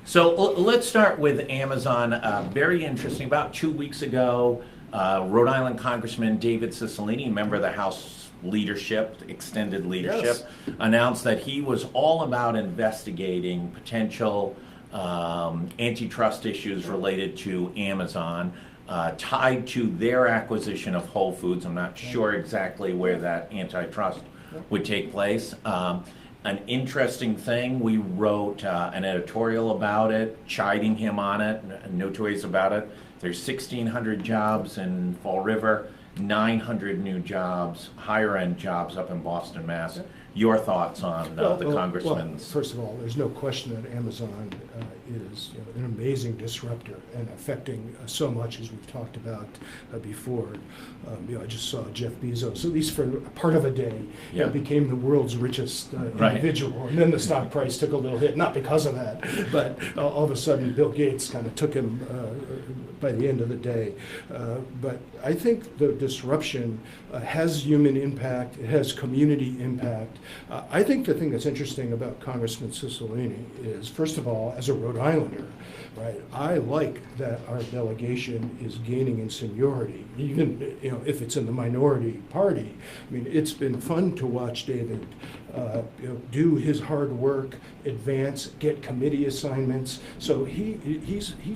So let's start with Amazon. Very interesting. About 2 weeks ago, Rhode Island Congressman David Cicilline, member of the House leadership, extended leadership, Yes. announced that he was all about investigating potential antitrust issues related to Amazon, tied to their acquisition of Whole Foods. I'm not sure exactly where that antitrust would take place. An interesting thing, we wrote an editorial about it, chiding him on it, no two ways about it. There's 1,600 jobs in Fall River, 900 new jobs, higher-end jobs up in Boston, Mass. Your thoughts on the congressman's... Well, first of all, there's no question that Amazon is an amazing disruptor and affecting so much, as we've talked about before. I just saw Jeff Bezos, at least for part of a day, became the world's richest individual. And then the stock price took a little hit, not because of that, but all of a sudden Bill Gates kind of took him by the end of the day. But I think the disruption has human impact, it has community impact. I think the thing that's interesting about Congressman Cicilline is, first of all, as a Rhode Islander, right, I like that our delegation is gaining in seniority, even if it's in the minority party. I mean, it's been fun to watch David do his hard work, advance, get committee assignments. So he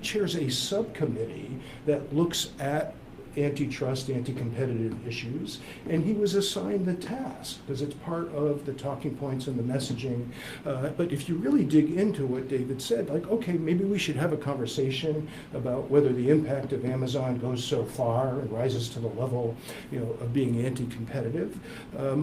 chairs a subcommittee that looks at antitrust, anti-competitive issues, and he was assigned the task because it's part of the talking points and the messaging. But if you really dig into what David said, like, okay, maybe we should have a conversation about whether the impact of Amazon goes so far and rises to the level, of being anti-competitive.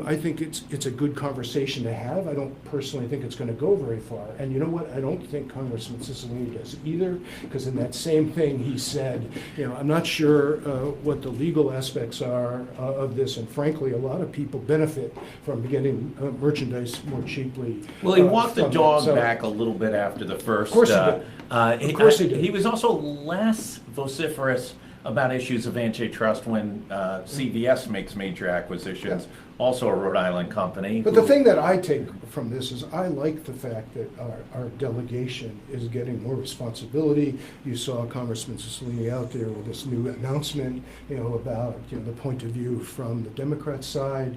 I think it's a good conversation to have. I don't personally think it's going to go very far. And you know what? I don't think Congressman Cicilline does either, because in that same thing he said, I'm not sure what the legal aspects are of this, and frankly, a lot of people benefit from getting merchandise more cheaply. Well, he walked the dog back a little bit after the first. Of course he did. Of course he did. He was also less vociferous about issues of antitrust when CVS makes major acquisitions, also a Rhode Island company. But the thing that I take from this is I like the fact that our delegation is getting more responsibility. You saw Congressman Cicilline out there with this new announcement, about the point of view from the Democrat side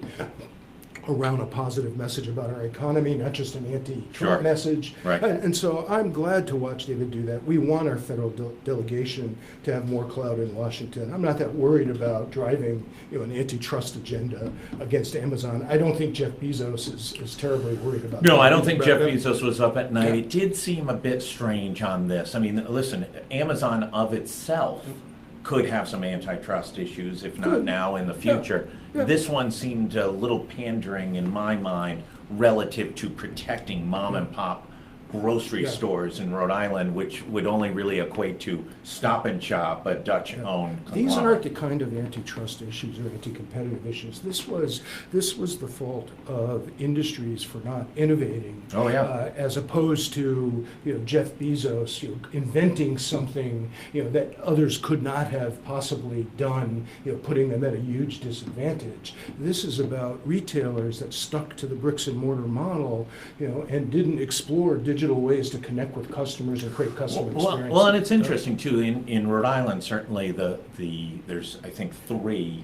around a positive message about our economy, not just an anti-Trump message. Right. And so I'm glad to watch David do that. We want our federal delegation to have more clout in Washington. I'm not that worried about driving an antitrust agenda against Amazon. I don't think Jeff Bezos is terribly worried about that. No, I don't think Jeff Bezos was up at night. Yeah. It did seem a bit strange on this. I mean, listen, Amazon of itself could have some antitrust issues, if not now, in the future. Yeah. This one seemed a little pandering in my mind relative to protecting mom and pop grocery stores in Rhode Island, which would only really equate to Stop and Shop, a Dutch-owned conglomerate. These aren't the kind of antitrust issues or anti-competitive issues. This was the fault of industries for not innovating. As opposed to Jeff Bezos inventing something that others could not have possibly done, putting them at a huge disadvantage. This is about retailers that stuck to the bricks and mortar model, and didn't explore digital ways to connect with customers and create customer experience. Well, and it's interesting too. In Rhode Island, certainly there's I think 3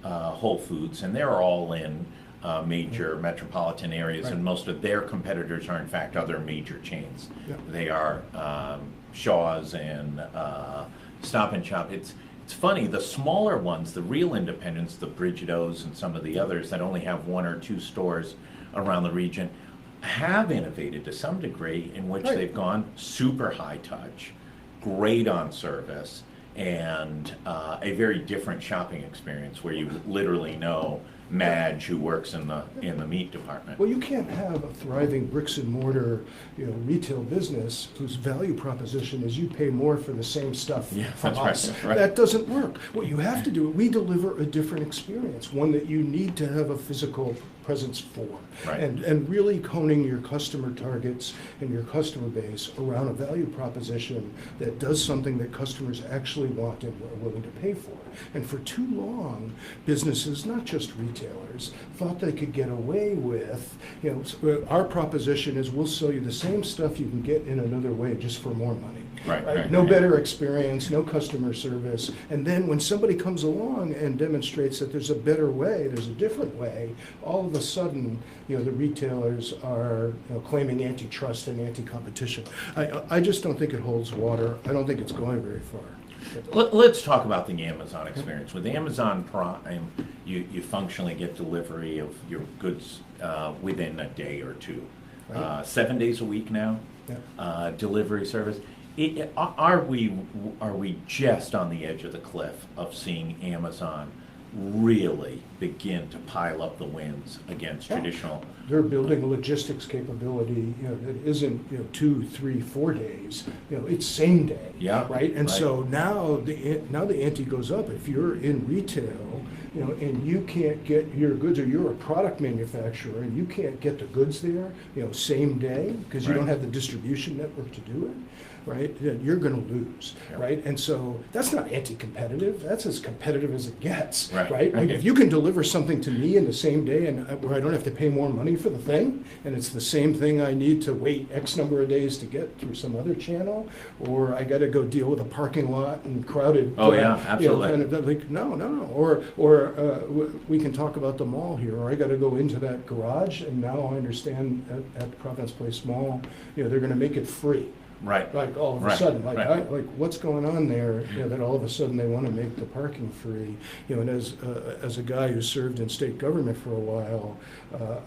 Whole Foods, and they're all in major metropolitan areas, and most of their competitors are in fact other major chains. They are Shaw's and Stop and Shop. It's funny, the smaller ones, the real independents, the Brigidos and some of the others that only have 1 or 2 stores around the region, have innovated to some degree in which they've gone super high touch, great on service, and a very different shopping experience where you literally know Madge, who works in the meat department. Well, you can't have a thriving bricks and mortar, retail business whose value proposition is you pay more for the same stuff from us. Right. That doesn't work. What you have to do, we deliver a different experience, one that you need to have a physical presence for. Right. And really honing your customer targets and your customer base around a value proposition that does something that customers actually want and are willing to pay for. And for too long, businesses, not just retailers, thought they could get away with, our proposition is we'll sell you the same stuff you can get in another way just for more money. Right. No better experience, no customer service. And then when somebody comes along and demonstrates that there's a better way, there's a different way, all of a sudden, the retailers are claiming antitrust and anti-competition. I just don't think it holds water. I don't think it's going very far. Let's talk about the Amazon experience. With Amazon Prime, you functionally get delivery of your goods within a day or two. Right. 7 days a week now, delivery service. Are we just on the edge of the cliff of seeing Amazon really begin to pile up the wins against traditional? They're building a logistics capability, that isn't 2, 3, 4 days. It's same day. Yeah. Right. And right. so now the ante goes up. If you're in retail, and you can't get your goods, or you're a product manufacturer and you can't get the goods there, same day because you Right. don't have the distribution network to do it. Right, you're going to lose, Yeah. right? And so that's not anti-competitive. That's as competitive as it gets, Right. right? Like Okay. if you can deliver something to me in the same day, and where I don't have to pay more money for the thing, and it's the same thing I need to wait X number of days to get through some other channel, or I got to go deal with a parking lot and crowded. Oh, yeah, absolutely. Kind of like no. Or we can talk about the mall here, or I got to go into that garage, and now I understand at Providence Place Mall, they're going to make it free. Right. Like all of a Right, sudden, right. like what's going on there? That all of a sudden they want to make the parking free. And as a guy who served in state government for a while,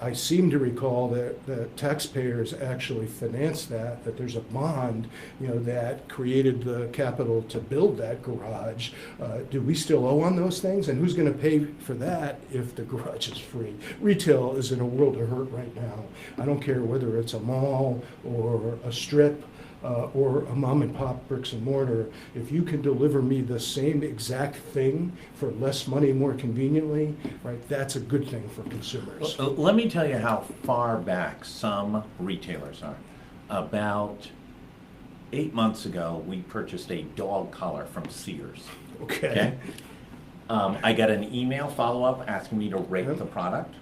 I seem to recall that taxpayers actually financed that. That there's a bond, that created the capital to build that garage. Do we still owe on those things? And who's going to pay for that if the garage is free? Retail is in a world of hurt right now. I don't care whether it's a mall or a strip. Or a mom and pop bricks and mortar, if you can deliver me the same exact thing for less money more conveniently, right, that's a good thing for consumers. Let me tell you how far back some retailers are. About 8 months ago, we purchased a dog collar from Sears. Okay. I got an email follow-up asking me to rate Yep. the product.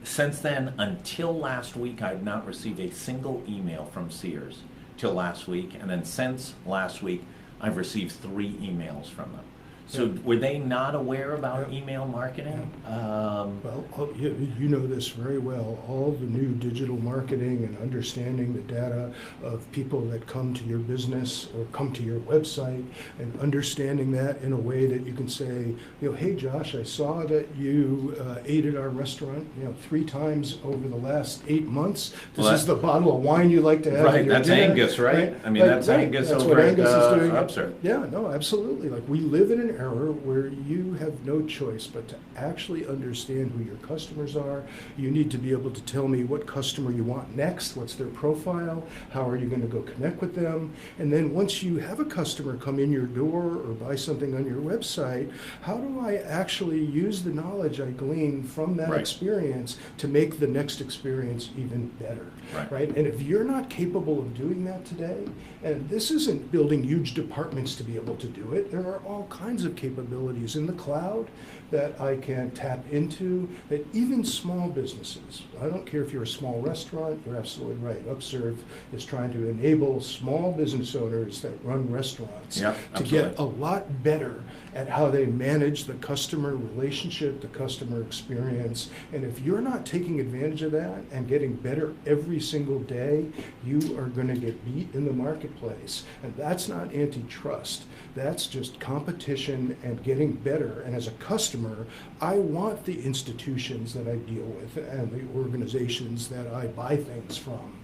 Since then, until last week, I've not received a single email from Sears till last week, and then since last week, I've received 3 emails from them. So were they not aware about email marketing? Well, you know this very well. All the new digital marketing and understanding the data of people that come to your business or come to your website, and understanding that in a way that you can say, hey Josh, I saw that you ate at our restaurant 3 times over the last 8 months. This is the bottle of wine you like to have. Right, in your that's dinner, Angus, right? I mean, that's Angus that's over what at Angus is doing. Upstart. Yeah, no, absolutely. Like, we live in an era where you have no choice but to actually understand who your customers are. You need to be able to tell me what customer you want next, what's their profile, how are you going to go connect with them, and then once you have a customer come in your door or buy something on your website, how do I actually use the knowledge I glean from that Right. experience to make the next experience even better? Right. And if you're not capable of doing that today, and this isn't building huge departments to be able to do it, there are all kinds of capabilities in the cloud that I can tap into, that even small businesses, I don't care if you're a small restaurant, you're absolutely right. Upserve is trying to enable small business owners that run restaurants Yep, to get a lot better at how they manage the customer relationship, the customer experience. And if you're not taking advantage of that and getting better every single day, you are going to get beat in the marketplace. And that's not antitrust. That's just competition and getting better. And as a customer, I want the institutions that I deal with and the organizations that I buy things from,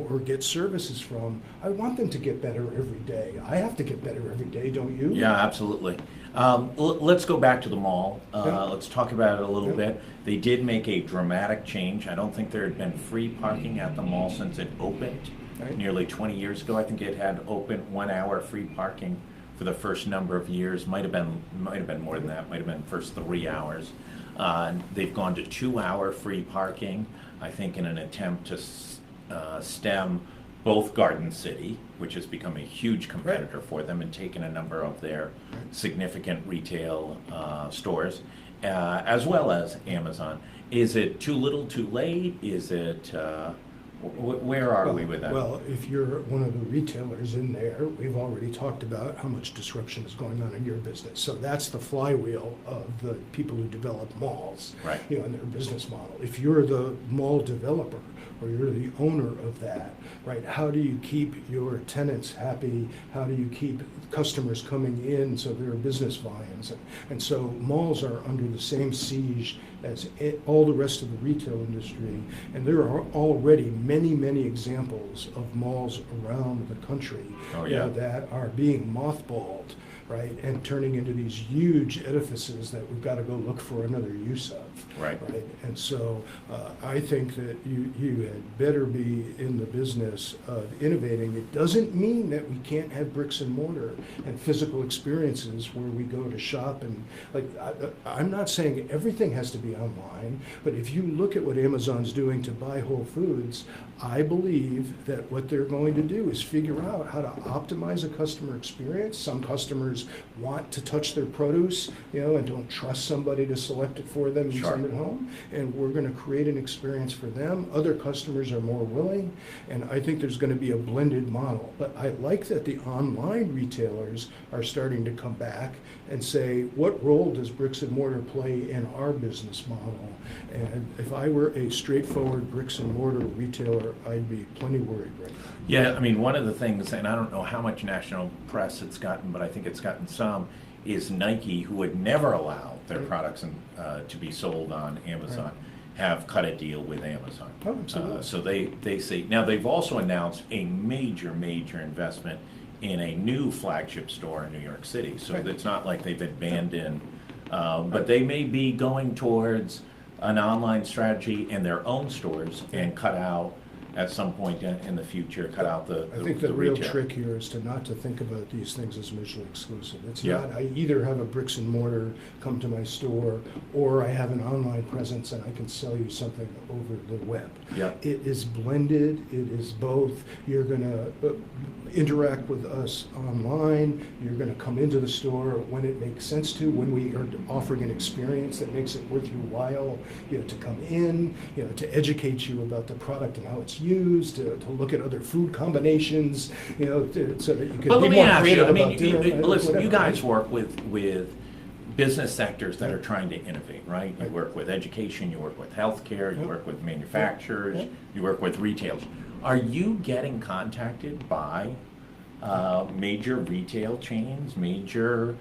or get services from. I want them to get better every day. I have to get better every day, don't you? Yeah, absolutely. Let's go back to the mall. Yeah. Let's talk about it a little Yeah. bit. They did make a dramatic change. I don't think there had been free parking at the mall since it opened Right. nearly 20 years ago. I think it had open 1 hour free parking for the first number of years. Might have been more than that. Might have been first 3 hours. They've gone to 2-hour free parking, I think in an attempt to stem both Garden City, which has become a huge competitor for them, and taken a number of their significant retail stores, as well as Amazon. Is it too little, too late? Is it, where are we with that? Well, if you're one of the retailers in there, we've already talked about how much disruption is going on in your business. So that's the flywheel of the people who develop malls, Right. in their business model. If you're the mall developer, or you're the owner of that, right? How do you keep your tenants happy? How do you keep customers coming in so there are business volumes? And so malls are under the same siege as all the rest of the retail industry. And there are already many, many examples of malls around the country that are being mothballed, right, and turning into these huge edifices that we've got to go look for another use of. Right. And so I think that you had better be in the business of innovating. It doesn't mean that we can't have bricks and mortar and physical experiences where we go to shop. And I'm not saying everything has to be online, but if you look at what Amazon's doing to buy Whole Foods, I believe that what they're going to do is figure out how to optimize a customer experience. Some customers want to touch their produce, and don't trust somebody to select it for them and send it home. And we're going to create an experience for them. Other customers are more willing, and I think there's going to be a blended model. But I like that the online retailers are starting to come back and say, what role does bricks and mortar play in our business model? And if I were a straightforward bricks and mortar retailer, I'd be plenty worried right now. Yeah, I mean, one of the things, and I don't know how much national press it's gotten, but I think it's gotten some, is Nike, who would never allow their products to be sold on Amazon, have cut a deal with Amazon. Oh, absolutely. So they say, now they've also announced a major investment in a new flagship store in New York City. So it's not like they've abandoned, but they may be going towards an online strategy in their own stores and cut out, at some point in the future, cut out the I think the real retail. trick here is to not to think about these things as mutually exclusive. It's Yeah. not, I either have a bricks and mortar come to my store, or I have an online presence and I can sell you something over the web. Yeah. It is blended, it is both. You're gonna interact with us online, you're gonna come into the store when it makes sense to, when we are offering an experience that makes it worth your while, to come in, to educate you about the product and how it's used, to look at other food combinations, so that you can But be let me more ask you, creative I mean, about doing listen, whatever. you guys work with business sectors that are trying to innovate, right? You work with education, you work with healthcare, you work with manufacturers, you work with retailers. Are you getting contacted by major retail chains, major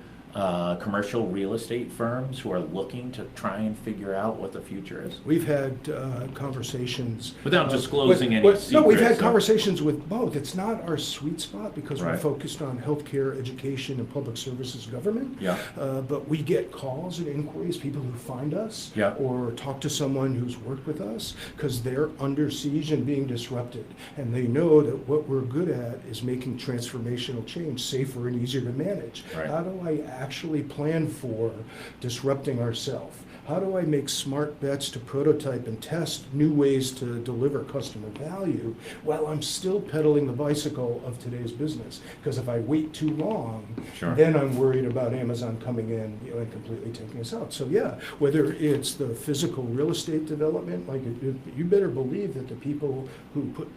commercial real estate firms who are looking to try and figure out what the future is? We've had conversations. Without disclosing any No, we've secrets, had so- conversations with both. It's not our sweet spot because we're Right. focused on healthcare, education, and public services government. Yeah. But we get calls and inquiries, people who find us Yeah. or talk to someone who's worked with us because they're under siege and being disrupted. And they know that what we're good at is making transformational change safer and easier to manage. Right. How do I actually plan for disrupting ourselves? How do I make smart bets to prototype and test new ways to deliver customer value while I'm still pedaling the bicycle of today's business? Because if I wait too long, Sure. then I'm worried about Amazon coming in, and completely taking us out. So yeah, whether it's the physical real estate development, you better believe that the people who put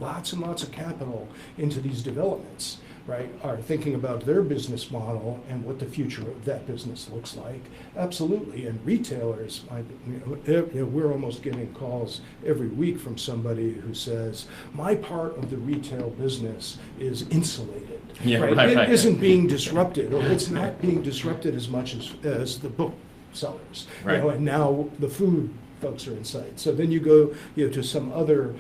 lots and lots of capital into these developments, right, are thinking about their business model and what the future of that business looks like. Absolutely. And retailers, we're almost getting calls every week from somebody who says, my part of the retail business is insulated. Yeah, right? right, It right. isn't being disrupted, or it's not being disrupted as much as the book sellers. Right. And now the food folks are in sight. So then you go to some other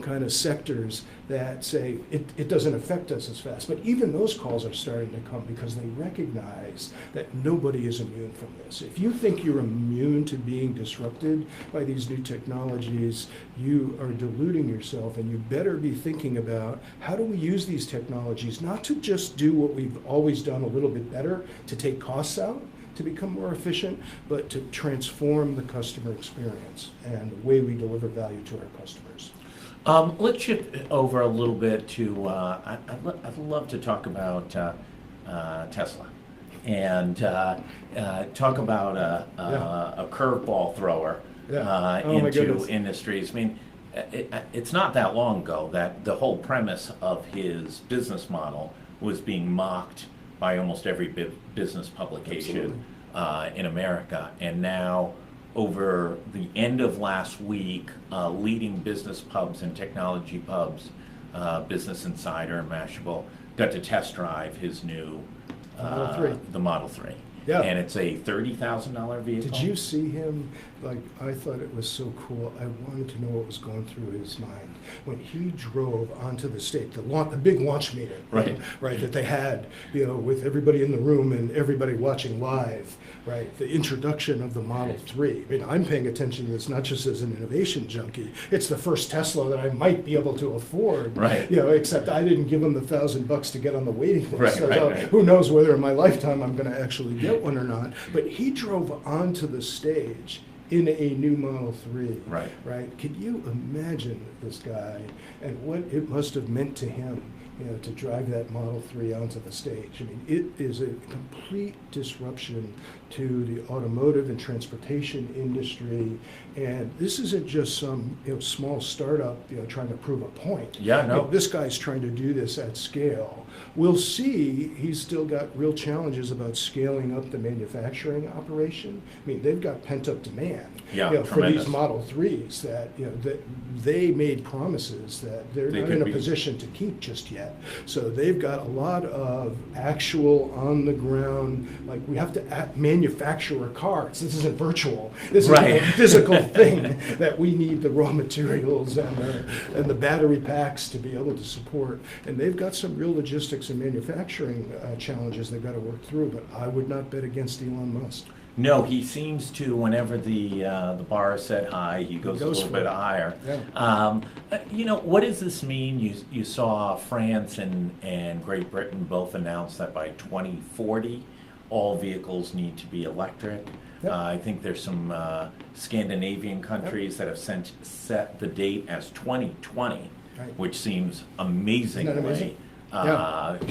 kind of sectors that say it doesn't affect us as fast. But even those calls are starting to come because they recognize that nobody is immune from this. If you think you're immune to being disrupted by these new technologies, you are deluding yourself, and you better be thinking about how do we use these technologies not to just do what we've always done a little bit better to take costs out, to become more efficient, but to transform the customer experience and the way we deliver value to our customers. Let's shift over a little bit to, I'd love to talk about Tesla and talk about a curveball thrower into industries. I mean, it's not that long ago that the whole premise of his business model was being mocked by almost every business publication in America. And now, over the end of last week, leading business pubs and technology pubs, Business Insider and Mashable, got to test drive his new the Model 3. Yeah. And it's a $30,000 vehicle. Did you see him? Like, I thought it was so cool. I wanted to know what was going through his mind when he drove onto the stage, the big launch meeting, right, that they had, with everybody in the room and everybody watching live, right? The introduction of the Model 3. I mean, I'm paying attention to this not just as an innovation junkie. It's the first Tesla that I might be able to afford, right? Except I didn't give him the $1,000 to get on the waiting list. Right. Who knows whether in my lifetime I'm going to actually get one or not? But he drove onto the stage in a new Model 3. Right? Could you imagine this guy and what it must have meant to him, to drive that Model 3 onto the stage? I mean, it is a complete disruption to the automotive and transportation industry. And this isn't just some small startup trying to prove a point. Yeah, no. This guy's trying to do this at scale. We'll see. He's still got real challenges about scaling up the manufacturing operation. I mean, they've got pent-up demand for these Model 3s that they made promises that they're not in a position to keep just yet. So they've got a lot of actual on-the-ground, like, we have to manufacture cars. This isn't virtual. This is a physical thing that we need the raw materials and the battery packs to be able to support. And they've got some real logistics and manufacturing challenges they've got to work through, but I would not bet against Elon Musk. No, he seems to, whenever the bar is set high, he goes a little bit higher. Yeah. What does this mean? You saw France and Great Britain both announce that by 2040, all vehicles need to be electric. Yep. I think there's some Scandinavian countries that have set the date as 2020, which seems amazingly. Isn't that amazing?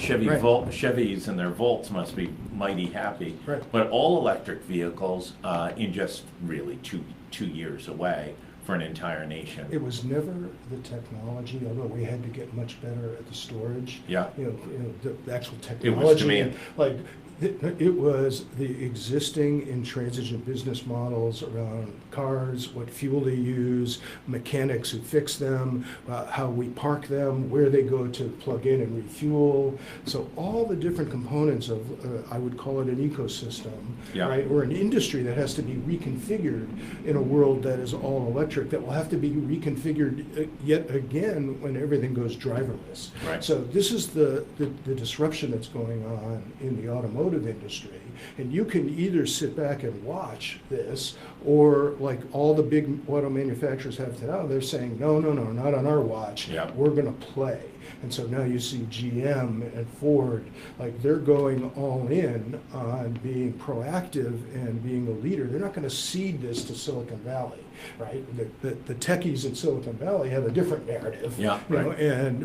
Chevys and their Volts must be mighty happy. Right. But all electric vehicles in just really two years away for an entire nation. It was never the technology, although we had to get much better at the storage. Yeah. The actual technology. It was demand. Like, it was the existing intransigent business models around cars, what fuel they use, mechanics who fix them, how we park them, where they go to plug in and refuel. So all the different components of, I would call it an ecosystem, right? Or an industry that has to be reconfigured in a world that is all electric, that will have to be reconfigured yet again when everything goes driverless. Right. So this is the disruption that's going on in the automotive industry, and you can either sit back and watch this, or like all the big auto manufacturers have today, they're saying no, not on our watch. We're going to play. And so now you see GM and Ford, like, they're going all in on being proactive and being a leader. They're not going to cede this to Silicon Valley, right? The techies in Silicon Valley have a different narrative.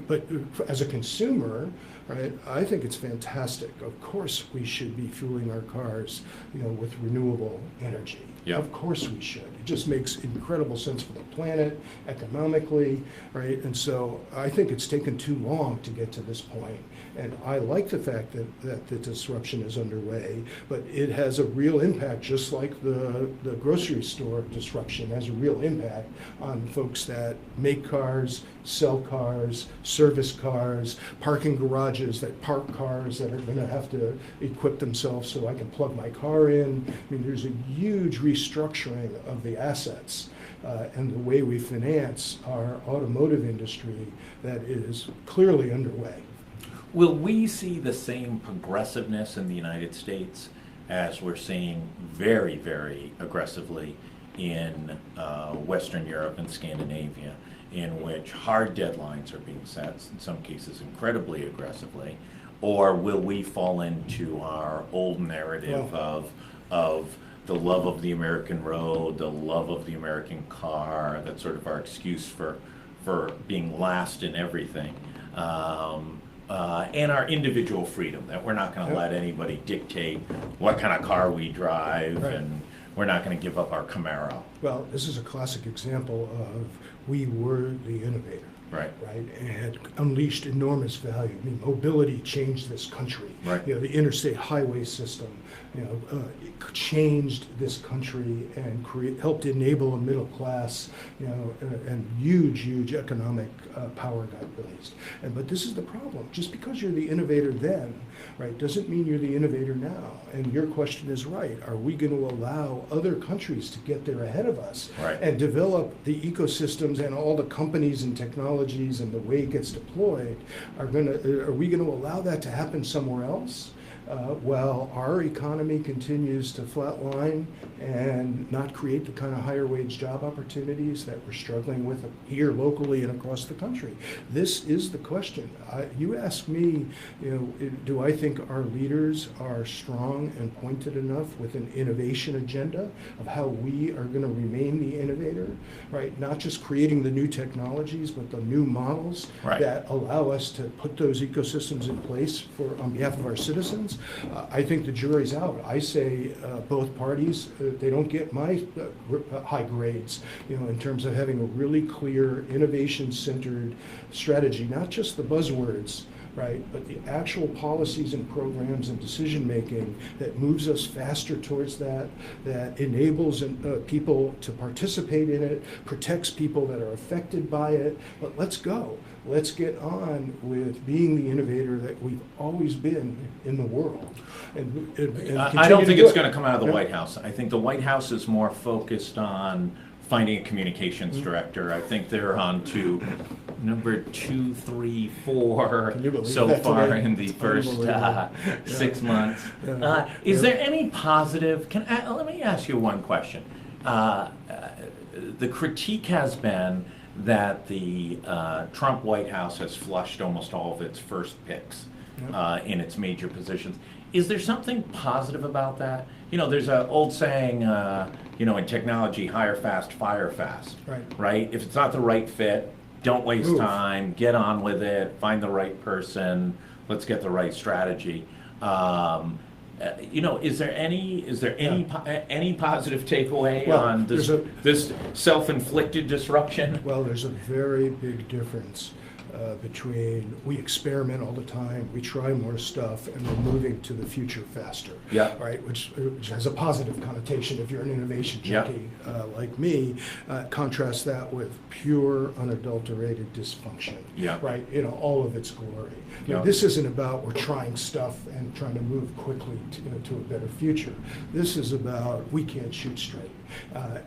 But as a consumer, right, I think it's fantastic. Of course we should be fueling our cars, with renewable energy. Of course we should. It just makes incredible sense for the planet, economically, right? And so I think it's taken too long to get to this point. And I like the fact that the disruption is underway, but it has a real impact, just like the grocery store disruption has a real impact on folks that make cars, sell cars, service cars, parking garages that park cars that are going to have to equip themselves so I can plug my car in. I mean, there's a huge restructuring of the assets and the way we finance our automotive industry that is clearly underway. Will we see the same progressiveness in the United States as we're seeing very, very aggressively in Western Europe and Scandinavia, in which hard deadlines are being set, in some cases incredibly aggressively? Or will we fall into our old narrative of of the love of the American road, the love of the American car. That's sort of our excuse for being last in everything. And our individual freedom, that we're not going to let anybody dictate what kind of car we drive, and we're not going to give up our Camaro. Well, this is a classic example of we were the innovator. Right. And unleashed enormous value. I mean, mobility changed this country. Right. The interstate highway system, it changed this country and helped enable a middle class, and huge economic power got raised. But this is the problem. Just because you're the innovator then, right, doesn't mean you're the innovator now. And your question is right. Are we going to allow other countries to get there ahead of us and develop the ecosystems and all the companies and technologies and the way it gets deployed? Are we going to allow that to happen somewhere else? While our economy continues to flatline and not create the kind of higher wage job opportunities that we're struggling with here locally and across the country. This is the question. You ask me, do I think our leaders are strong and pointed enough with an innovation agenda of how we are going to remain the innovator, right? Not just creating the new technologies, but the new models that allow us to put those ecosystems in place on behalf of our citizens. I think the jury's out. I say both parties, they don't get my high grades, in terms of having a really clear innovation-centered strategy, not just the buzzwords, right, but the actual policies and programs and decision-making that moves us faster towards that enables people to participate in it, protects people that are affected by it. But let's go. Let's get on with being the innovator that we've always been in the world. And I don't think it's going to come out of the White House. I think the White House is more focused on finding a communications director. I think they're on to number 2, 3, 4 so far in the first 6 months. Is there any positive? Let me ask you one question. The critique has been that the Trump White House has flushed almost all of its first picks in its major positions. Is there something positive about that? There's an old saying, in technology, hire fast, fire fast. Right? If it's not the right fit, don't waste time, get on with it, find the right person, let's get the right strategy. Is there any positive takeaway on this self-inflicted disruption? Well, there's a very big difference between we experiment all the time, we try more stuff, and we're moving to the future faster. Right, which has a positive connotation if you're an innovation junkie like me. Contrast that with pure, unadulterated dysfunction. Right, all of its glory. This isn't about we're trying stuff and trying to move quickly to a better future. This is about we can't shoot straight.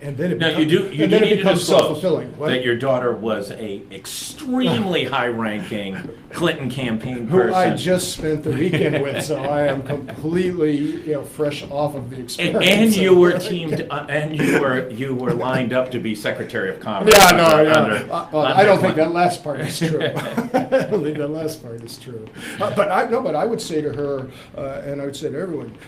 And then it becomes self-fulfilling. That your daughter was a extremely high-ranking Clinton campaign person, who I just spent the weekend with, so I am completely fresh off of the experience. And you were teamed, and you were lined up to be Secretary of Commerce. I don't think that last part is true. I don't think that last part is true. But I would say to her, and I would say to everyone,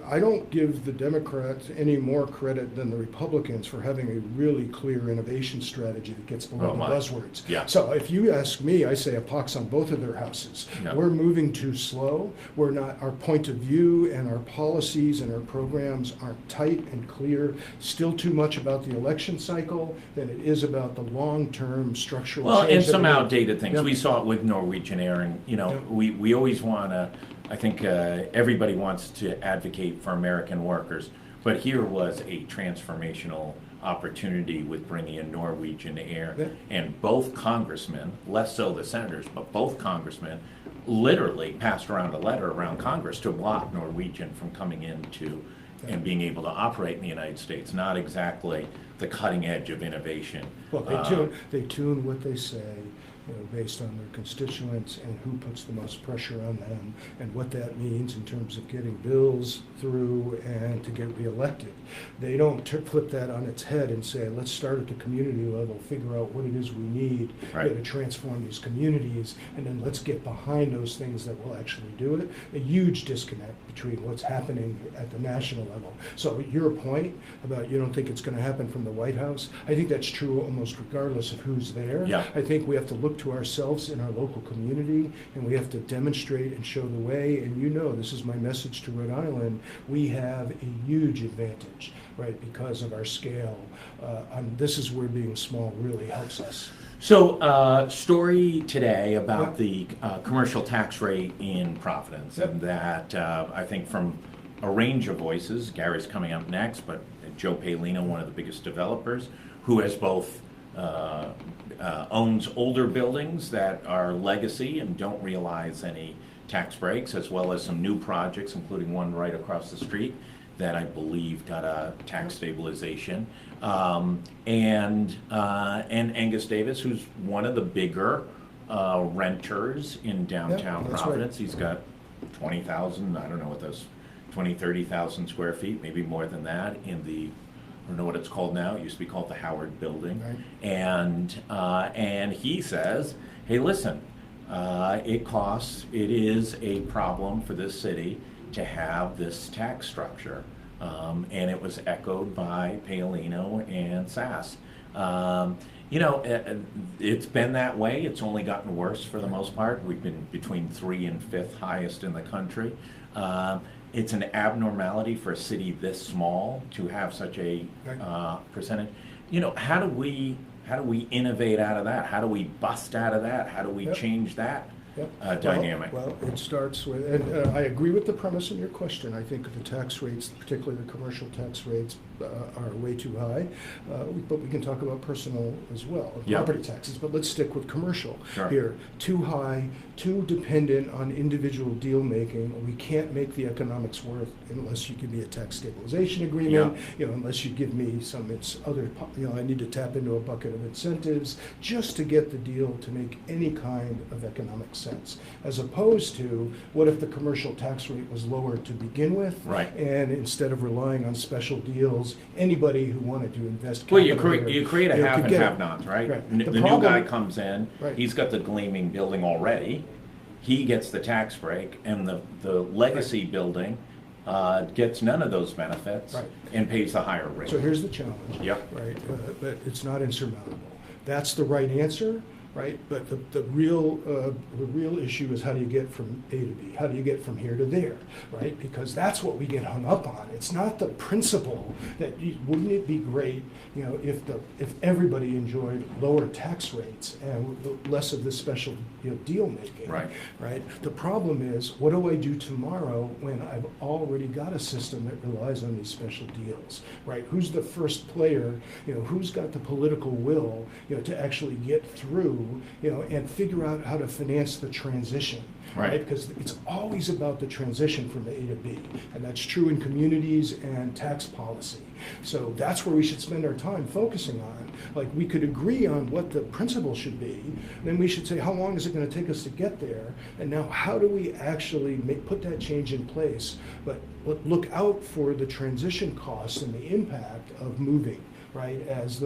I don't give the Democrats any more credit than the Republicans for having a really clear innovation strategy that gets below the buzzwords. So if you ask me, I say a pox on both of their houses. We're moving too slow. We're not. Our point of view and our policies and our programs aren't tight and clear. Still too much about the election cycle than it is about the long-term structural change. And some outdated things. We saw it with Norwegian Air, and we always want to. I think everybody wants to advocate for American workers. But here was a transformational opportunity with bringing in Norwegian Air. And both congressmen, less so the senators, but both congressmen literally passed around a letter around Congress to block Norwegian from coming into and being able to operate in the United States. Not exactly the cutting edge of innovation. Well, they tune what they say based on their constituents and who puts the most pressure on them and what that means in terms of getting bills through and to get reelected. They don't flip that on its head and say, let's start at the community level, figure out what it is we need to transform these communities, and then let's get behind those things that will actually do it. A huge disconnect between what's happening at the national level. So your point about you don't think it's going to happen from the White House, I think that's true almost regardless of who's there. Yeah. I think we have to look to ourselves in our local community, and we have to demonstrate and show the way. And this is my message to Rhode Island, we have a huge advantage, right, because of our scale. This is where being small really helps us. So, story today about the commercial tax rate in Providence, and that I think from a range of voices, Gary's coming up next, but Joe Paolino, one of the biggest developers, who has both owns older buildings that are legacy and don't realize any tax breaks, as well as some new projects, including one right across the street that I believe got a tax stabilization. And Angus Davis, who's one of the bigger renters in downtown Providence. Right. He's got 20,000, I don't know what those, 20, 30,000 square feet, maybe more than that, in the, I don't know what it's called now, it used to be called the Howard Building. Right. And he says, hey, listen, it is a problem for this city to have this tax structure. And it was echoed by Paolino and Sass. It's been that way. It's only gotten worse for the most part. We've been between 3 and 5th highest in the country. It's an abnormality for a city this small to have such a percentage. How do we innovate out of that? How do we bust out of that? How do we change that dynamic? Well, it starts with, and I agree with the premise in your question. I think the tax rates, particularly the commercial tax rates, are way too high. But we can talk about personal as well, property taxes. But let's stick with commercial here. Too high, too dependent on individual deal making. We can't make the economics work unless you give me a tax stabilization agreement. Unless you give me some other. I need to tap into a bucket of incentives just to get the deal to make any kind of economic sense. As opposed to, what if the commercial tax rate was lower to begin with? Right. And instead of relying on special deals, anybody who wanted to invest capital. Well, you create a have and have-nots, right? The new guy comes in, he's got the gleaming building already, he gets the tax break, and the legacy building gets none of those benefits and pays the higher rate. So here's the challenge. Right, but it's not insurmountable. That's the right answer. Right, but the real issue is how do you get from A to B? How do you get from here to there? Right, because that's what we get hung up on. It's not the principle that wouldn't it be great, if everybody enjoyed lower tax rates and less of this special deal making. Right. The problem is, what do I do tomorrow when I've already got a system that relies on these special deals? Right. Who's the first player? Who's got the political will? To actually get through. And figure out how to finance the transition, right? Because it's always about the transition from A to B, and that's true in communities and tax policy. So that's where we should spend our time focusing on. Like, we could agree on what the principle should be, then we should say, how long is it going to take us to get there? And now, how do we actually put that change in place? But look out for the transition costs and the impact of moving. Right, as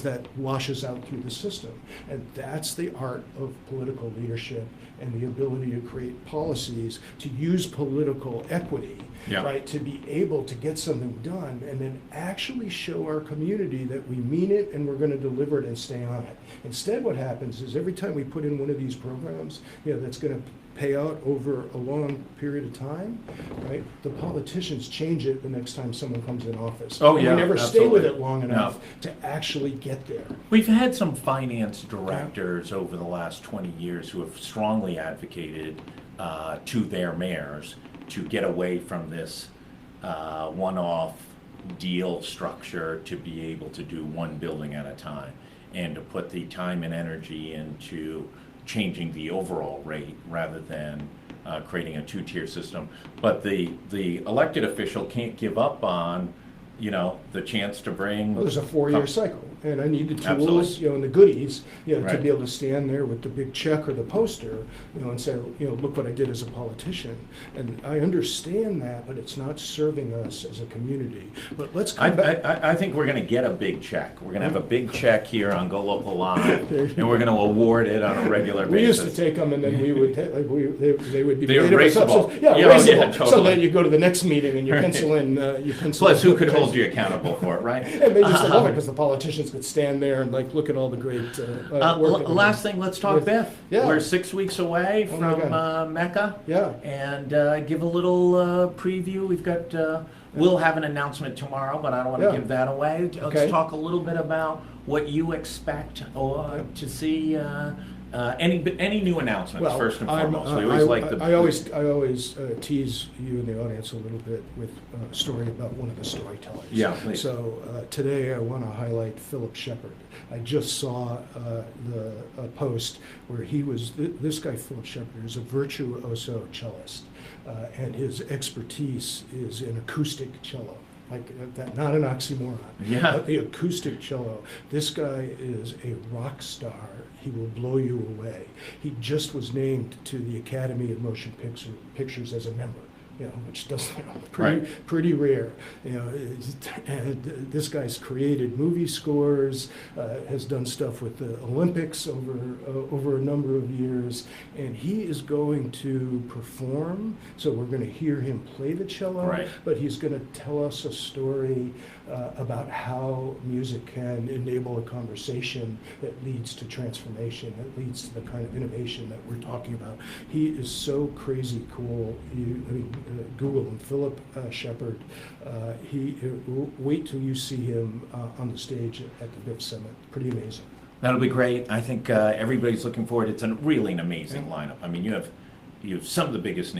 that washes out through the system. And that's the art of political leadership and the ability to create policies, to use political equity, right, to be able to get something done and then actually show our community that we mean it and we're going to deliver it and stay on it. Instead, what happens is every time we put in one of these programs, that's going to pay out over a long period of time, right? The politicians change it the next time someone comes in office. Oh, and yeah, we never absolutely. stay with it long enough to actually get there. We've had some finance directors over the last 20 years who have strongly advocated to their mayors to get away from this one-off deal structure, to be able to do one building at a time and to put the time and energy into changing the overall rate rather than creating a two-tier system. But the elected official can't give up on, the chance to bring. Well, there's a 4-year cycle. and I need the tools, Absolutely. and the goodies, to Right. be able to stand there with the big check or the poster, and say, look what I did as a politician. And I understand that, but it's not serving us as a community. But let's come back. I think we're going to get a big check. We're going to have a big check here on Go Local Live, and we're going to award it on a regular We used to basis. take them, and then we would they would be They were made of a erasable. substance. Yeah, Yeah, erasable. yeah, So totally. then you go to the next meeting and you Right. pencil in. Plus, who could hold you accountable for it, right? And they used to love it because the politicians could stand there and look at all the great work. that we Last did. thing, let's talk BIF. Yeah. We're 6 weeks away Oh my from Mecca. Yeah. And give a little preview. We'll have an announcement tomorrow, but I don't want to Yeah. give that away. Okay. Let's talk a little bit about what you expect to see. Any new announcements, Well, first and I'm- foremost. We always like the. I always tease you in the audience a little bit with a story about one of the storytellers. Yeah, please. So today I want to highlight Philip Shepard. I just saw the post where he was. This guy, Philip Shepard, is a virtuoso cellist, and his expertise is in acoustic cello. Like that, not an oxymoron. Yeah. But the acoustic cello. This guy is a rock star. He will blow you away. He just was named to the Academy of Motion Pictures as a member. Which does pretty rare. And this guy's created movie scores, has done stuff with the Olympics over a number of years, and he is going to perform. So we're going to hear him play the cello, Right. but he's going to tell us a story about how music can enable a conversation that leads to transformation, that leads to the kind of innovation that we're talking about. He is so crazy cool. Google him, Philip Shepard. Wait till you see him on the stage at the BIF Summit. Pretty amazing. That'll be great. I think everybody's looking forward. It's really an amazing lineup. I mean, you have some of the biggest